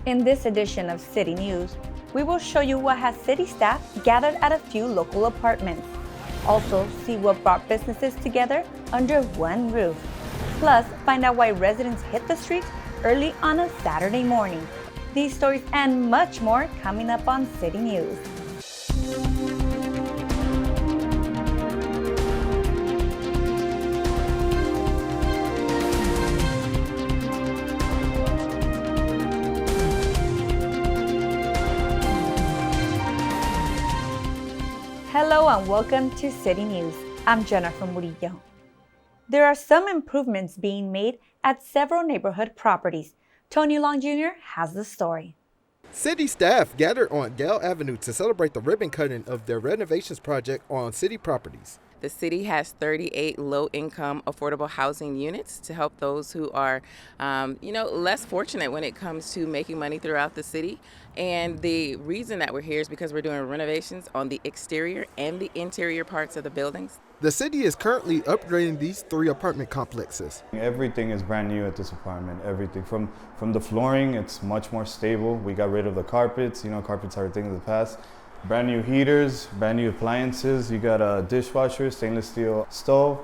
In this edition of City News, we will show you what has city staff gathered at a few local apartments. Also, see what brought businesses together under one roof. Plus, find out why residents hit the streets early on a Saturday morning. These stories and much more coming up on City News. Hello and welcome to City News. I'm Jennifer Murillo. There are some improvements being made at several neighborhood properties. Tony Long Jr. has the story. City staff gathered on Gale Avenue to celebrate the ribbon cutting of their renovations project on city properties. The city has 38 low-income affordable housing units to help those who are, less fortunate when it comes to making money throughout the city. And the reason that we're here is because we're doing renovations on the exterior and the interior parts of the buildings. The city is currently upgrading these 3 apartment complexes. Everything is brand new at this apartment. Everything from the flooring, it's much more stable. We got rid of the carpets. Carpets are a thing of the past. Brand new heaters, brand new appliances. You got a dishwasher, stainless steel stove.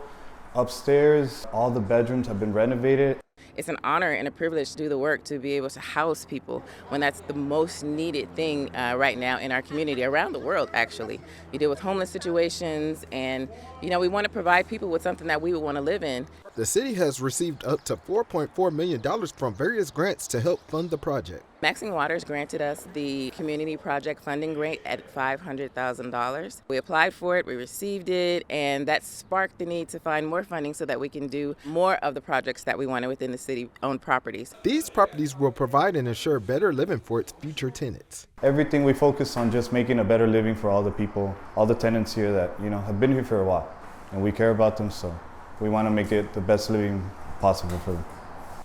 Upstairs, all the bedrooms have been renovated. It's an honor and a privilege to do the work, to be able to house people when that's the most needed thing right now in our community, around the world, actually. We deal with homeless situations, and, we want to provide people with something that we would want to live in. The city has received up to $4.4 million from various grants to help fund the project. Maxine Waters granted us the community project funding grant at $500,000. We applied for it, we received it, and that sparked the need to find more funding so that we can do more of the projects that we wanted within the city-owned properties. These properties will provide and ensure better living for its future tenants. Everything we focus on just making a better living for all the people, all the tenants here that, have been here for a while. And we care about them, so we want to make it the best living possible for them.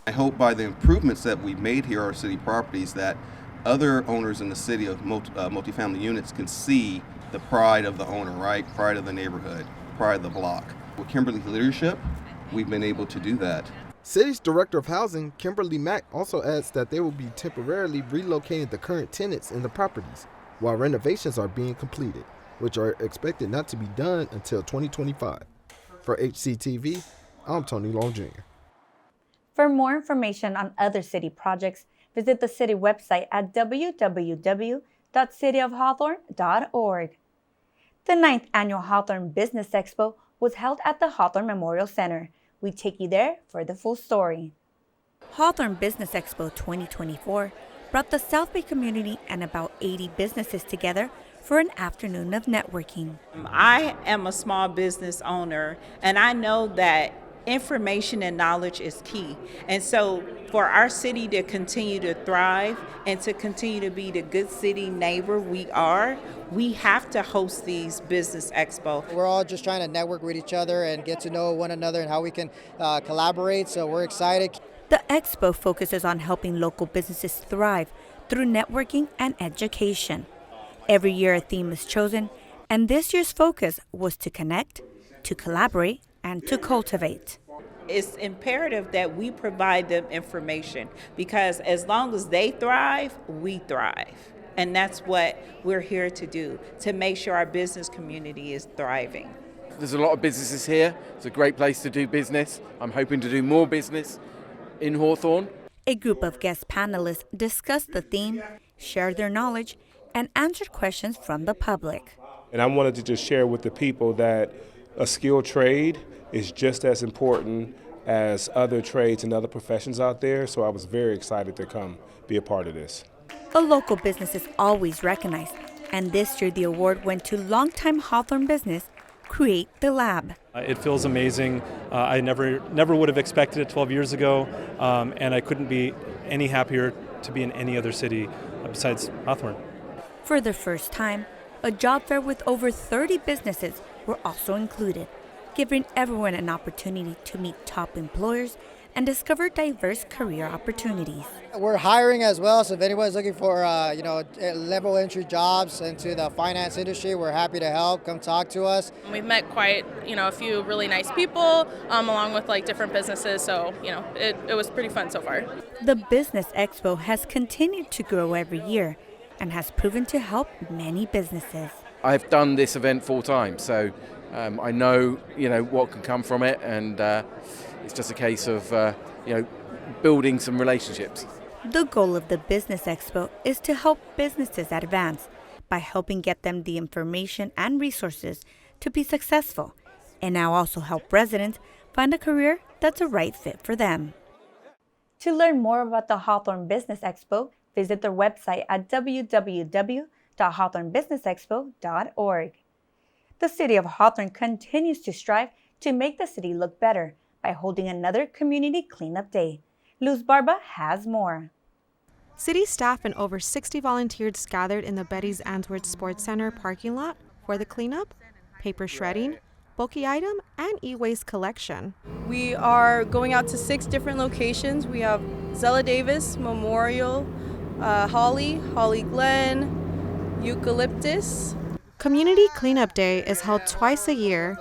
I hope by the improvements that we've made here at our city properties that other owners in the city of multifamily units can see the pride of the owner, right? Pride of the neighborhood, pride of the block. With Kimberly's leadership, we've been able to do that. City's Director of Housing, Kimberly Mack, also adds that they will be temporarily relocating the current tenants in the properties while renovations are being completed, which are expected not to be done until 2025. For HCTV, I'm Tony Long Jr. For more information on other city projects, visit the city website at www.cityofhawthorne.org. The 9th annual Hawthorne Business Expo was held at the Hawthorne Memorial Center. We take you there for the full story. Hawthorne Business Expo 2024 brought the South Bay community and about 80 businesses together for an afternoon of networking. I am a small business owner, and I know that information and knowledge is key. And so for our city to continue to thrive and to continue to be the good city neighbor we have to host these business expo. We're all just trying to network with each other and get to know one another and how we can collaborate, so we're excited. The expo focuses on helping local businesses thrive through networking and education. Every year a theme is chosen, and this year's focus was to connect, to collaborate, and to cultivate. It's imperative that we provide them information, because as long as they thrive, we thrive. And that's what we're here to do, to make sure our business community is thriving. There's a lot of businesses here. It's a great place to do business. I'm hoping to do more business in Hawthorne. A group of guest panelists discussed the theme, shared their knowledge, and answered questions from the public. And I wanted to just share with the people that a skilled trade is just as important as other trades and other professions out there, so I was very excited to come be a part of this. The local business is always recognized, and this year the award went to longtime Hawthorne business, Create the Lab. It feels amazing. I never would have expected it 12 years ago, and I couldn't be any happier to be in any other city besides Hawthorne. For the first time, a job fair with over 30 businesses were also included, giving everyone an opportunity to meet top employers and discover diverse career opportunities. We're hiring as well, so if anyone's looking for level entry jobs into the finance industry, we're happy to help. Come talk to us. We've met quite a few really nice people, along with like different businesses. So it was pretty fun so far. The Business Expo has continued to grow every year and has proven to help many businesses. I've done this event full time, so I know what can come from it, and it's just a case of building some relationships. The goal of the Business Expo is to help businesses advance by helping get them the information and resources to be successful, and now also help residents find a career that's a right fit for them. To learn more about the Hawthorne Business Expo, visit their website at www.hawthornebusinessexpo.org. The city of Hawthorne continues to strive to make the city look better by holding another community cleanup day. Luz Barba has more. City staff and over 60 volunteers gathered in the Betty's Answorth Sports Center parking lot for the cleanup, paper shredding, bulky item, and e-waste collection. We are going out to 6 different locations. We have Zella Davis, Memorial, Holly Glen, Eucalyptus. Community Cleanup Day is held twice a year,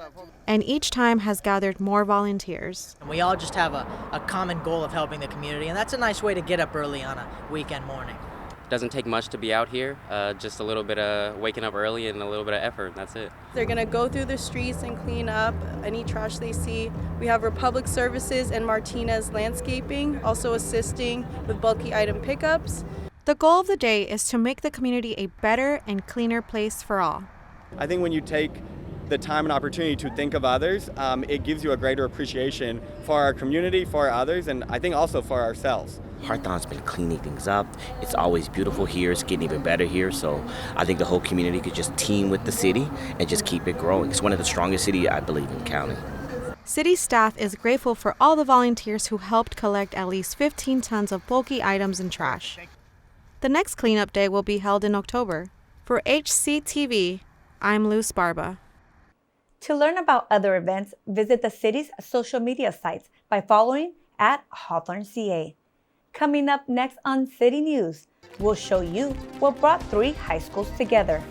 and each time has gathered more volunteers. We all just have a common goal of helping the community, and that's a nice way to get up early on a weekend morning. Doesn't take much to be out here, just a little bit of waking up early and a little bit of effort, that's it. They're going to go through the streets and clean up any trash they see. We have Republic Services and Martinez Landscaping also assisting with bulky item pickups. The goal of the day is to make the community a better and cleaner place for all. I think when you take the time and opportunity to think of others, it gives you a greater appreciation for our community, for others, and I think also for ourselves. Hawthorne's been cleaning things up. It's always beautiful here. It's getting even better here. So I think the whole community could just team with the city and just keep it growing. It's one of the strongest cities, I believe, in the county. City staff is grateful for all the volunteers who helped collect at least 15 tons of bulky items and trash. The next cleanup day will be held in October. For HCTV, I'm Luz Barba. To learn about other events, visit the city's social media sites by following @HawthorneCA. Coming up next on City News, we'll show you what brought 3 high schools together.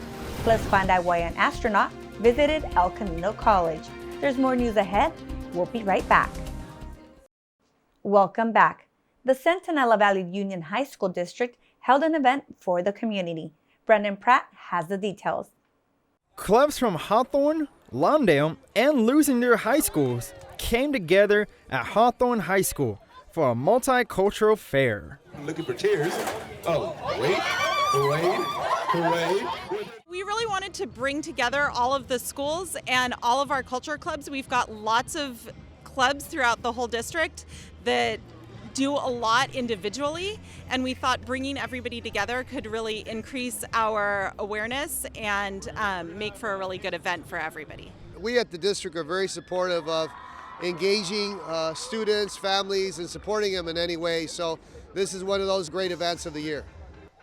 Plus find out why an astronaut visited El Camino College. There's more news ahead. We'll be right back. Welcome back. The Centinela Valley Union High School District held an event for the community. Brendan Pratt has the details. Clubs from Hawthorne, Lawndale, and Lusendale high schools came together at Hawthorne High School for a multicultural fair. Looking for cheers. Oh, wait. We really wanted to bring together all of the schools and all of our culture clubs. We've got lots of clubs throughout the whole district that do a lot individually, and we thought bringing everybody together could really increase our awareness and make for a really good event for everybody. We at the district are very supportive of engaging students, families, and supporting them in any way, so this is one of those great events of the year.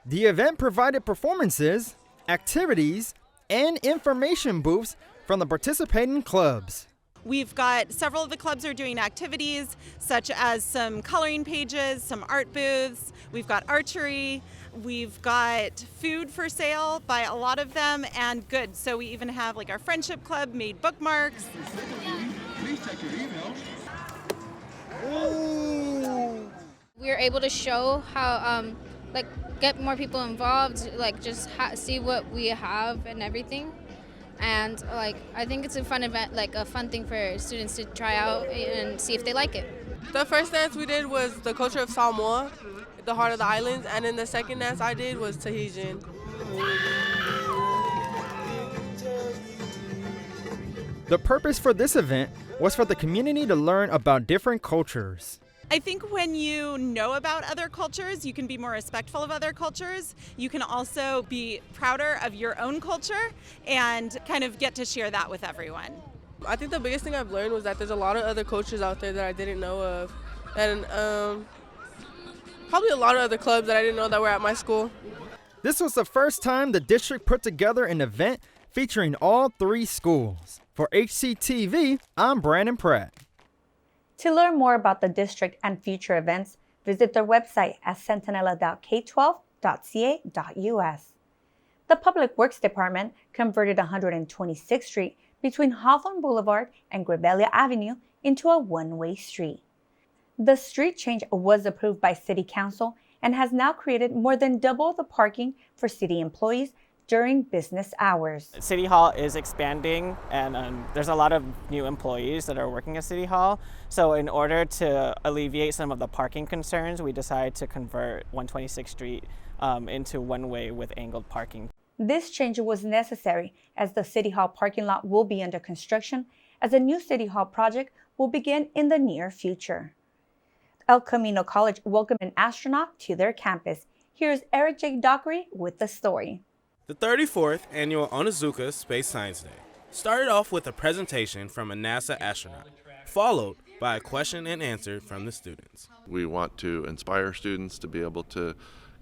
The event provided performances, activities, and information booths from the participating clubs. We've got several of the clubs are doing activities such as some coloring pages, some art booths. We've got archery. We've got food for sale by a lot of them and goods. So we even have like our friendship club made bookmarks. Please check your emails. We were able to show how get more people involved, just see what we have and everything. And I think it's a fun event, a fun thing for students to try out and see if they like it. The first dance we did was the culture of Samoa, the heart of the islands, and then the second dance I did was Tahitian. The purpose for this event was for the community to learn about different cultures. I think when you know about other cultures, you can be more respectful of other cultures. You can also be prouder of your own culture and kind of get to share that with everyone. I think the biggest thing I've learned was that there's a lot of other cultures out there that I didn't know of. And probably a lot of other clubs that I didn't know that were at my school. This was the first time the district put together an event featuring all 3 schools. For HCTV, I'm Brandon Pratt. To learn more about the district and future events, visit their website at sentinela.k12.ca.us. The Public Works Department converted 126th Street between Hawthorne Boulevard and Grebelia Avenue into a one-way street. The street change was approved by City Council and has now created more than double the parking for city employees during business hours. City Hall is expanding, and there's a lot of new employees that are working at City Hall. So in order to alleviate some of the parking concerns, we decided to convert 126th Street into one-way with angled parking. This change was necessary as the City Hall parking lot will be under construction as a new City Hall project will begin in the near future. El Camino College welcomed an astronaut to their campus. Here's Eric J. Dockery with the story. The 34th Annual Onizuka Space Science Day started off with a presentation from a NASA astronaut, followed by a question and answer from the students. We want to inspire students to be able to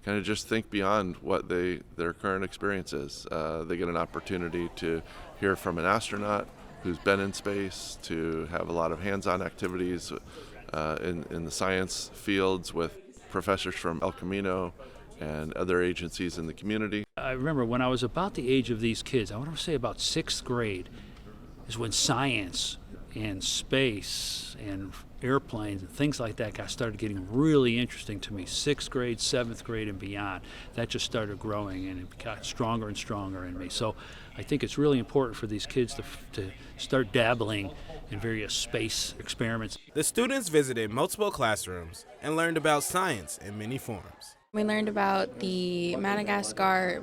kind of just think beyond what their current experience is. They get an opportunity to hear from an astronaut who's been in space, to have a lot of hands-on activities in the science fields with professors from El Camino and other agencies in the community. I remember when I was about the age of these kids, I want to say about 6th grade, is when science and space and airplanes and things like that started getting really interesting to me. 6th grade, 7th grade, and beyond. That just started growing, and it got stronger and stronger in me. So I think it's really important for these kids to start dabbling in various space experiments. The students visited multiple classrooms and learned about science in many forms. We learned about the Madagascar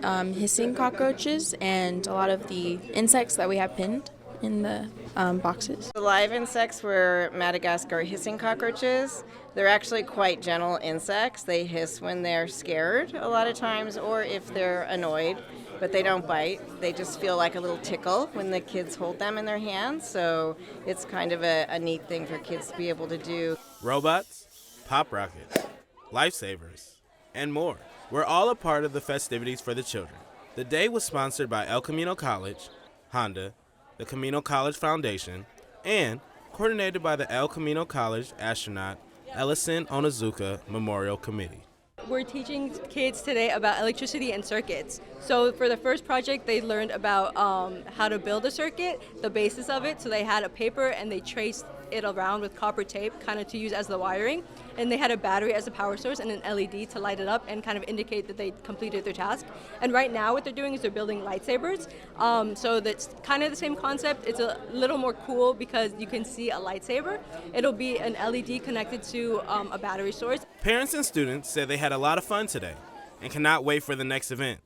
hissing cockroaches and a lot of the insects that we have pinned in the boxes. The live insects were Madagascar hissing cockroaches. They're actually quite gentle insects. They hiss when they're scared a lot of times or if they're annoyed, but they don't bite. They just feel like a little tickle when the kids hold them in their hands, so it's kind of a neat thing for kids to be able to do. Robots, pop rockets, lifesavers, and more were all a part of the festivities for the children. The day was sponsored by El Camino College, Honda, the Camino College Foundation, and coordinated by the El Camino College astronaut Ellison Onizuka Memorial Committee. We're teaching kids today about electricity and circuits. So for the first project, they learned about how to build a circuit, the basis of it. So they had a paper and they traced it around with copper tape, kind of to use as the wiring. And they had a battery as a power source and an LED to light it up and kind of indicate that they completed their task. And right now what they're doing is they're building lightsabers. So that's kind of the same concept. It's a little more cool because you can see a lightsaber. It'll be an LED connected to a battery source. Parents and students said they had a lot of fun today and cannot wait for the next event.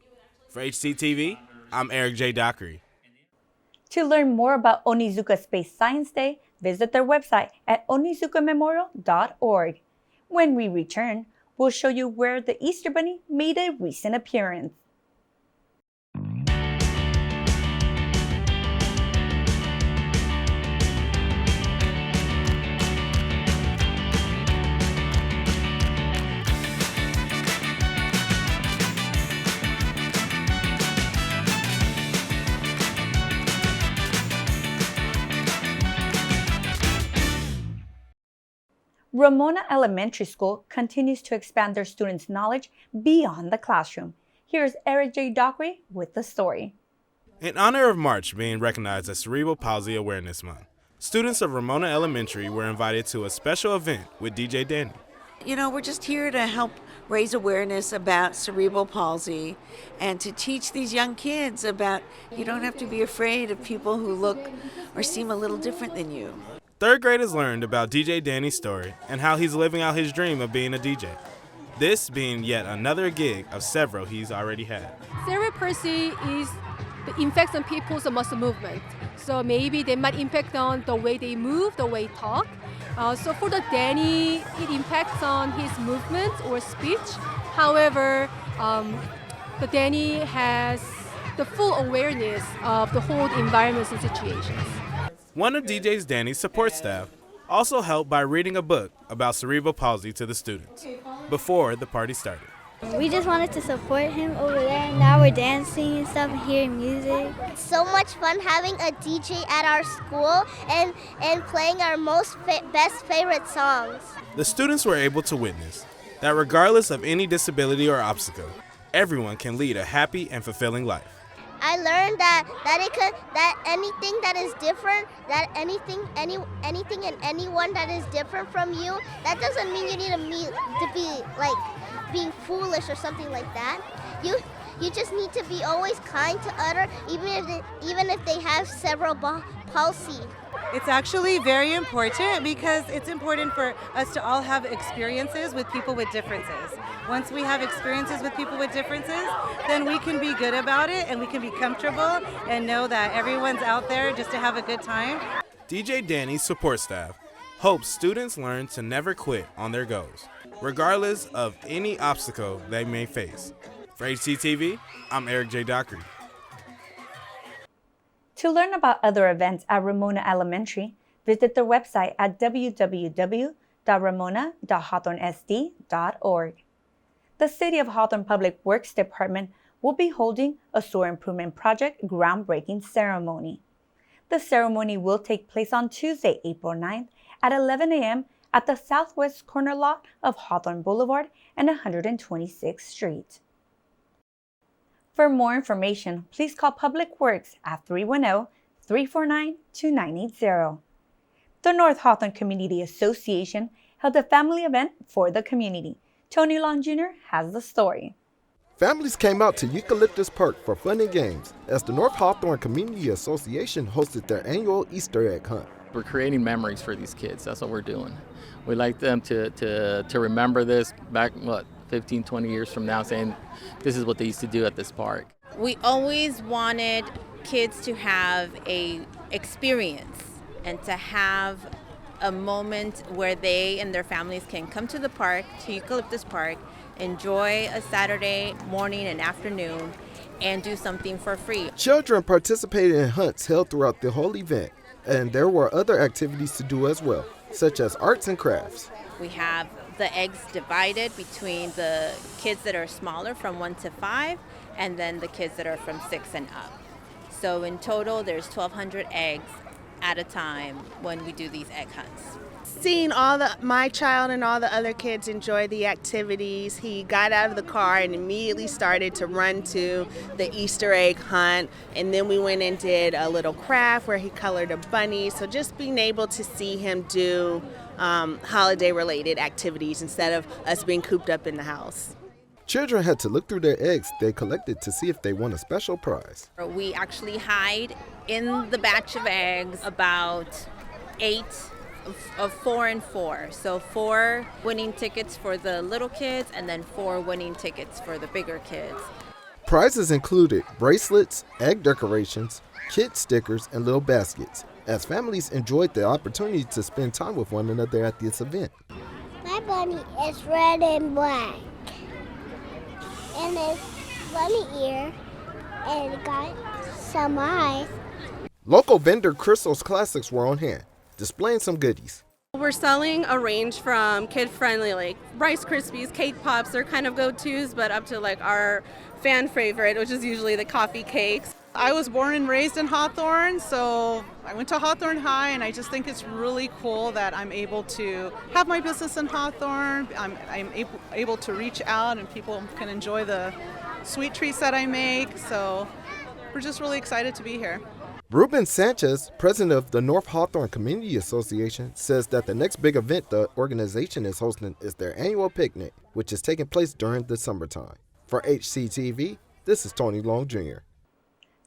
For HCTV, I'm Eric J. Dockery. To learn more about Onizuka Space Science Day, visit their website at onizukamemorial.org. When we return, we'll show you where the Easter Bunny made a recent appearance. Ramona Elementary School continues to expand their students' knowledge beyond the classroom. Here's Eric J. Dockery with the story. In honor of March being recognized as Cerebral Palsy Awareness Month, students of Ramona Elementary were invited to a special event with DJ Danny. You know, we're just here to help raise awareness about cerebral palsy and to teach these young kids about you don't have to be afraid of people who look or seem a little different than you. Third graders learned about DJ Danny's story and how he's living out his dream of being a DJ. This being yet another gig of several he's already had. Cerebral palsy is the effects on people's muscle movement. So maybe they might impact on the way they move, the way they talk. So for the Danny, it impacts on his movement or speech. However, the Danny has the full awareness of the whole environments and situations. One of DJ's Danny's support staff also helped by reading a book about cerebral palsy to the students before the party started. We just wanted to support him over there, and now we're dancing and stuff and hearing music. It's so much fun having a DJ at our school and playing our best favorite songs. The students were able to witness that regardless of any disability or obstacle, everyone can lead a happy and fulfilling life. I learned that anything that is different, that anything and anyone that is different from you, that doesn't mean you need to be like being foolish or something like that. You just need to be always kind to others, even if they have cerebral palsy. It's actually very important because it's important for us to all have experiences with people with differences. Once we have experiences with people with differences, then we can be good about it and we can be comfortable and know that everyone's out there just to have a good time. DJ Danny's support staff hopes students learn to never quit on their goals, regardless of any obstacle they may face. For HCTV, I'm Eric J. Dockery. To learn about other events at Ramona Elementary, visit their website at www.ramona.hawthornesd.org. The City of Hawthorne Public Works Department will be holding a sewer improvement project groundbreaking ceremony. The ceremony will take place on Tuesday, April 9th at 11 a.m. at the southwest corner lot of Hawthorne Boulevard and 126th Street. For more information, please call Public Works at 310-349-2980. The North Hawthorne Community Association held a family event for the community. Tony Long Jr. has the story. Families came out to Eucalyptus Park for fun and games as the North Hawthorne Community Association hosted their annual Easter egg hunt. We're creating memories for these kids. That's what we're doing. We like them to remember this back, 15, 20 years from now, saying this is what they used to do at this park. We always wanted kids to have a experience and to have a moment where they and their families can come to the park, to Eucalyptus Park, enjoy a Saturday morning and afternoon, and do something for free. Children participated in hunts held throughout the whole event, and there were other activities to do as well, such as arts and crafts. We have the eggs divided between the kids that are smaller from 1 to 5 and then the kids that are from 6 and up. So in total there's 1,200 eggs at a time when we do these egg hunts. Seeing my child and all the other kids enjoy the activities, he got out of the car and immediately started to run to the Easter egg hunt, and then we went and did a little craft where he colored a bunny. So just being able to see him do holiday-related activities instead of us being cooped up in the house. Children had to look through their eggs they collected to see if they won a special prize. We actually hide in the batch of eggs about 8 of 4 and 4. So 4 winning tickets for the little kids and then 4 winning tickets for the bigger kids. Prizes included bracelets, egg decorations, kid stickers, and little baskets, as families enjoyed the opportunity to spend time with one another at this event. My bunny is red and black, and it's bunny ear, and it got some eyes. Local vendor Crystal's Classics were on hand, displaying some goodies. We're selling a range from kid-friendly, like Rice Krispies, cake pops, they're kind of go-tos, but up to like our fan favorite, which is usually the coffee cakes. I was born and raised in Hawthorne, so I went to Hawthorne High, and I just think it's really cool that I'm able to have my business in Hawthorne. I'm able to reach out, and people can enjoy the sweet treats that I make, so we're just really excited to be here. Ruben Sanchez, president of the North Hawthorne Community Association, says that the next big event the organization is hosting is their annual picnic, which is taking place during the summertime. For HCTV, this is Tony Long Jr.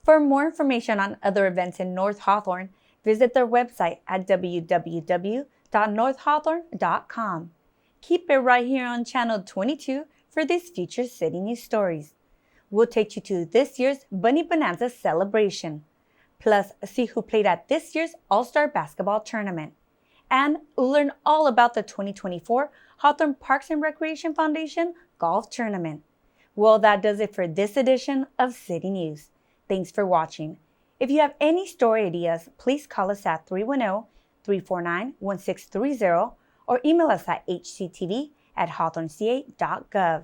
For more information on other events in North Hawthorne, visit their website at www.northhawthorne.com. Keep it right here on Channel 22 for these future city news stories. We'll take you to this year's Bunny Bonanza celebration. Plus, see who played at this year's All-Star Basketball Tournament. And learn all about the 2024 Hawthorne Parks and Recreation Foundation Golf Tournament. Well, that does it for this edition of City News. Thanks for watching. If you have any story ideas, please call us at 310-349-1630 or email us at hctv@hawthorneca.gov.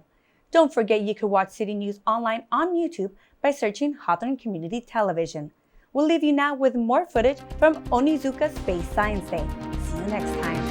Don't forget you can watch City News online on YouTube by searching Hawthorne Community Television. We'll leave you now with more footage from Onizuka Space Science Day. See you next time.